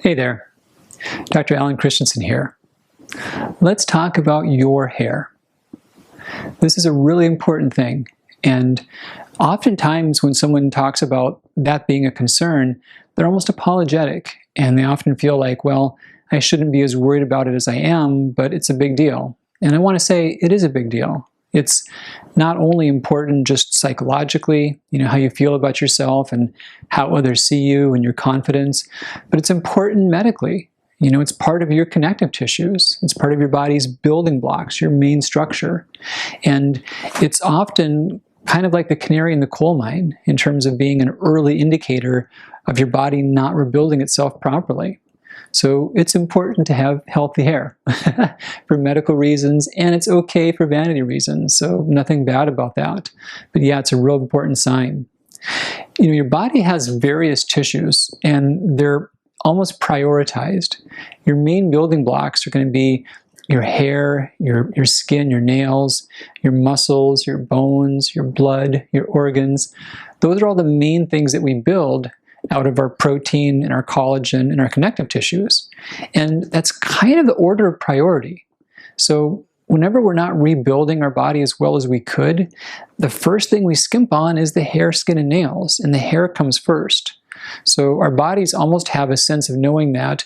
Hey there, Dr. Alan Christianson here. Let's talk about your hair. This is a really important thing, and oftentimes when someone talks about that being a concern, they're almost apologetic, and they often feel like, well, I shouldn't be as worried about it as I am, but it's a big deal. And I want to say it is a big deal. It's not only important just psychologically, how you feel about yourself and how others see you and your confidence, but it's important medically. It's part of your connective tissues. It's part of your body's building blocks, your main structure. And it's often kind of like the canary in the coal mine in terms of being an early indicator of your body not rebuilding itself properly. So it's important to have healthy hair for medical reasons, and it's okay for vanity reasons, so nothing bad about that. But yeah, it's a real important sign. Your body has various tissues, and they're almost prioritized. Your main building blocks are going to be your hair, your skin, your nails, your muscles, your bones, your blood, your organs. Those are all the main things that we build out of our protein and our collagen and our connective tissues. And that's kind of the order of priority. So whenever we're not rebuilding our body as well as we could, the first thing we skimp on is the hair, skin, and nails, and the hair comes first. So our bodies almost have a sense of knowing that,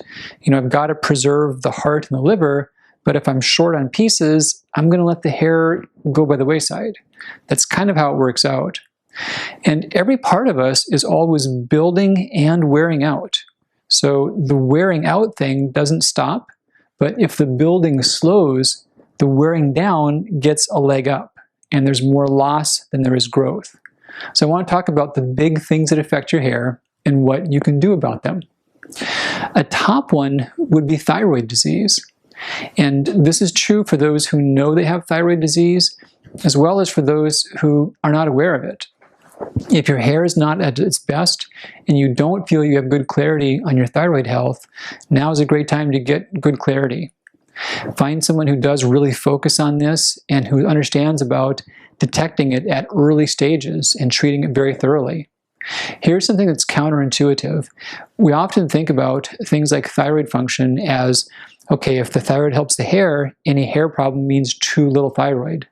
I've got to preserve the heart and the liver, but if I'm short on pieces, I'm going to let the hair go by the wayside. That's kind of how it works out. And every part of us is always building and wearing out. So the wearing out thing doesn't stop, but if the building slows, the wearing down gets a leg up, and there's more loss than there is growth. So I want to talk about the big things that affect your hair and what you can do about them. A top one would be thyroid disease. And this is true for those who know they have thyroid disease, as well as for those who are not aware of it. If your hair is not at its best and you don't feel you have good clarity on your thyroid health, now is a great time to get good clarity. Find someone who does really focus on this and who understands about detecting it at early stages and treating it very thoroughly. Here's something that's counterintuitive. We often think about things like thyroid function as, okay, if the thyroid helps the hair, any hair problem means too little thyroid.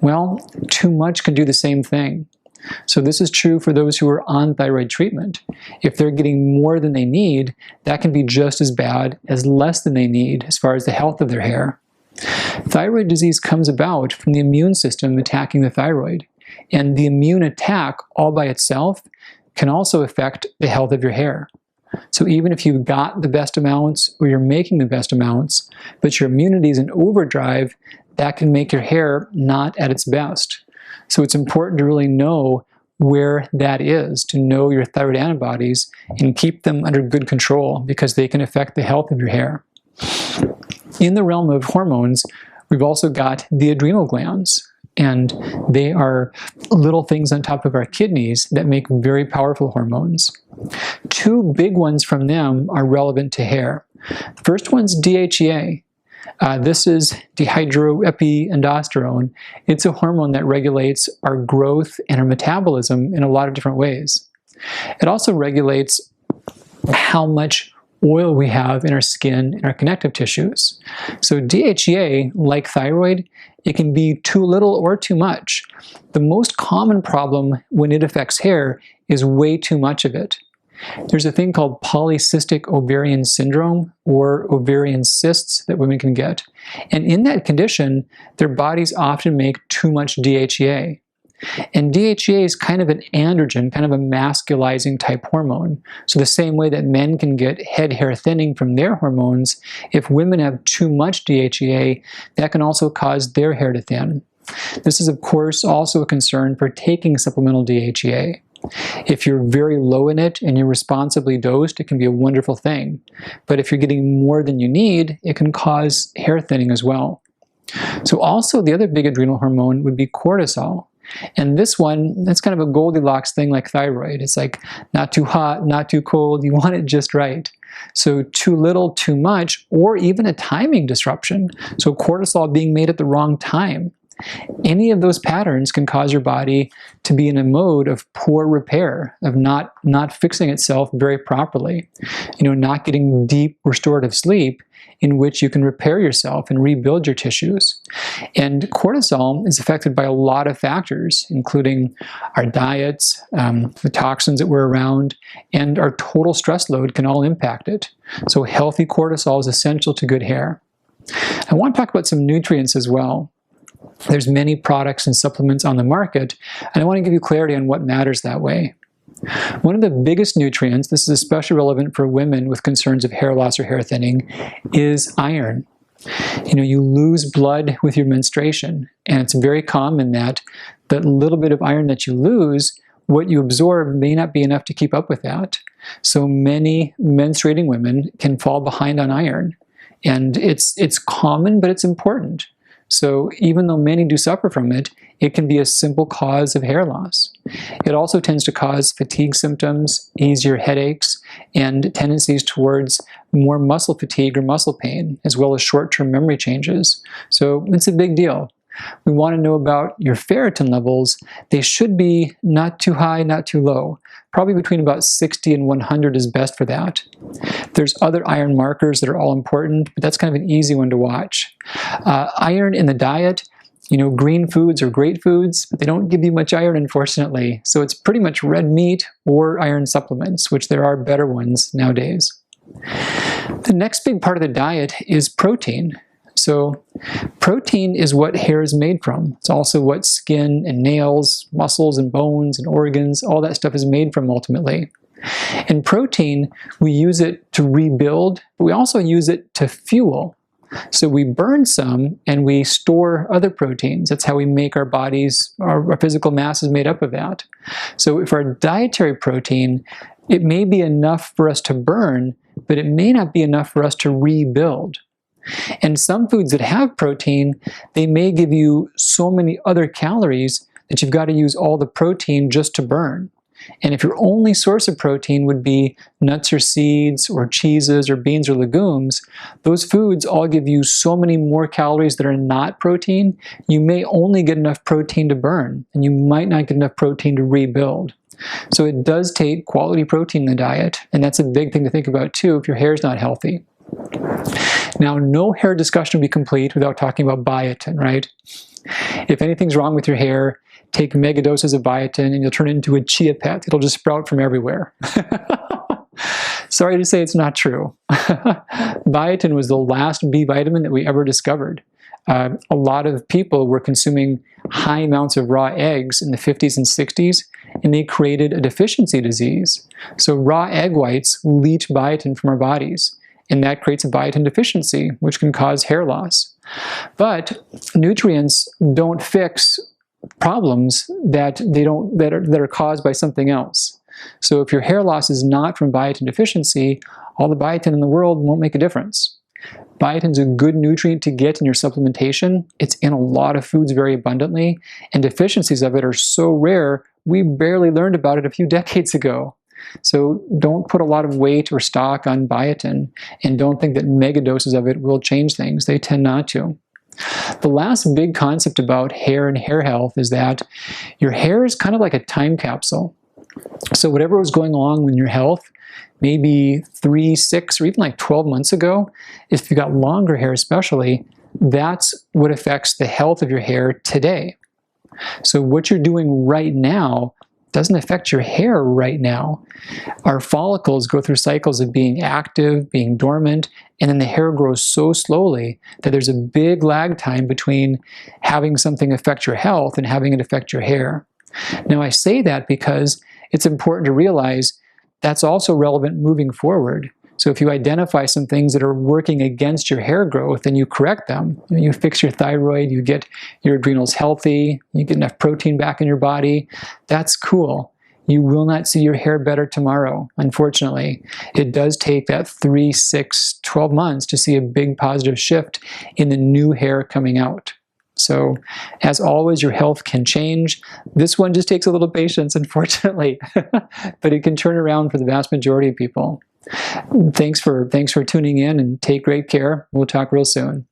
Well, too much can do the same thing. So this is true for those who are on thyroid treatment. If they're getting more than they need, that can be just as bad as less than they need as far as the health of their hair. Thyroid disease comes about from the immune system attacking the thyroid. And the immune attack all by itself can also affect the health of your hair. So even if you've got the best amounts or you're making the best amounts, but your immunity is in overdrive, that can make your hair not at its best. So it's important to really know where that is, to know your thyroid antibodies and keep them under good control because they can affect the health of your hair. In the realm of hormones, we've also got the adrenal glands, and they are little things on top of our kidneys that make very powerful hormones. Two big ones from them are relevant to hair. The first one's DHEA. This is dehydroepiandrosterone. It's a hormone that regulates our growth and our metabolism in a lot of different ways. It also regulates how much oil we have in our skin and our connective tissues. So DHEA, like thyroid, it can be too little or too much. The most common problem when it affects hair is way too much of it. There's a thing called polycystic ovarian syndrome, or ovarian cysts, that women can get. And in that condition, their bodies often make too much DHEA. And DHEA is kind of an androgen, kind of a masculizing type hormone. So the same way that men can get head hair thinning from their hormones, if women have too much DHEA, that can also cause their hair to thin. This is, of course, also a concern for taking supplemental DHEA. If you're very low in it and you're responsibly dosed, it can be a wonderful thing. But if you're getting more than you need, it can cause hair thinning as well. So also the other big adrenal hormone would be cortisol. And this one, that's kind of a Goldilocks thing like thyroid. It's like not too hot, not too cold. You want it just right. So too little, too much, or even a timing disruption. So cortisol being made at the wrong time. Any of those patterns can cause your body to be in a mode of poor repair, of not fixing itself very properly, not getting deep restorative sleep in which you can repair yourself and rebuild your tissues. And cortisol is affected by a lot of factors, including our diets, the toxins that we're around, and our total stress load can all impact it. So healthy cortisol is essential to good hair. I want to talk about some nutrients as well. There's many products and supplements on the market, and I want to give you clarity on what matters that way. One of the biggest nutrients, this is especially relevant for women with concerns of hair loss or hair thinning, is iron. You lose blood with your menstruation, and it's very common that little bit of iron that you lose, what you absorb may not be enough to keep up with that. So many menstruating women can fall behind on iron, and it's common, but it's important. So even though many do suffer from it, it can be a simple cause of hair loss. It also tends to cause fatigue symptoms, easier headaches, and tendencies towards more muscle fatigue or muscle pain, as well as short-term memory changes. So it's a big deal. We want to know about your ferritin levels. They should be not too high, not too low. Probably between about 60 and 100 is best for that. There's other iron markers that are all important, but that's kind of an easy one to watch. Iron in the diet, green foods are great foods, but they don't give you much iron, unfortunately. So it's pretty much red meat or iron supplements, which there are better ones nowadays. The next big part of the diet is protein. So protein is what hair is made from. It's also what skin and nails, muscles and bones and organs, all that stuff is made from ultimately. And protein, we use it to rebuild, but we also use it to fuel. So we burn some and we store other proteins. That's how we make our bodies, our physical mass is made up of that. So for our dietary protein, it may be enough for us to burn, but it may not be enough for us to rebuild. And some foods that have protein, they may give you so many other calories that you've got to use all the protein just to burn. And if your only source of protein would be nuts or seeds or cheeses or beans or legumes, those foods all give you so many more calories that are not protein, you may only get enough protein to burn, and you might not get enough protein to rebuild. So it does take quality protein in the diet, and that's a big thing to think about too if your hair is not healthy. Now, no hair discussion will be complete without talking about biotin, right? If anything's wrong with your hair, take mega doses of biotin and you'll turn into a chia pet. It'll just sprout from everywhere. Sorry to say it's not true. Biotin was the last B vitamin that we ever discovered. A lot of people were consuming high amounts of raw eggs in the 50s and 60s, and they created a deficiency disease. So raw egg whites leach biotin from our bodies, and that creates a biotin deficiency, which can cause hair loss. But nutrients don't fix problems that are caused by something else. So if your hair loss is not from biotin deficiency, all the biotin in the world won't make a difference. Biotin is a good nutrient to get in your supplementation. It's in a lot of foods very abundantly, and deficiencies of it are so rare, we barely learned about it a few decades ago. So don't put a lot of weight or stock on biotin, and don't think that mega doses of it will change things. They tend not to. The last big concept about hair and hair health is that your hair is kind of like a time capsule. So whatever was going on with your health, maybe 3, 6, or even like 12 months ago, if you got longer hair especially, that's what affects the health of your hair today. So what you're doing right now doesn't affect your hair right now. Our follicles go through cycles of being active, being dormant, and then the hair grows so slowly that there's a big lag time between having something affect your health and having it affect your hair. Now I say that because it's important to realize that's also relevant moving forward. So if you identify some things that are working against your hair growth and you correct them, you fix your thyroid, you get your adrenals healthy, you get enough protein back in your body, that's cool. You will not see your hair better tomorrow, unfortunately. It does take that 3, 6, 12 months to see a big positive shift in the new hair coming out. So, as always, your health can change. This one just takes a little patience, unfortunately, but it can turn around for the vast majority of people. Thanks for tuning in, and take great care. We'll talk real soon.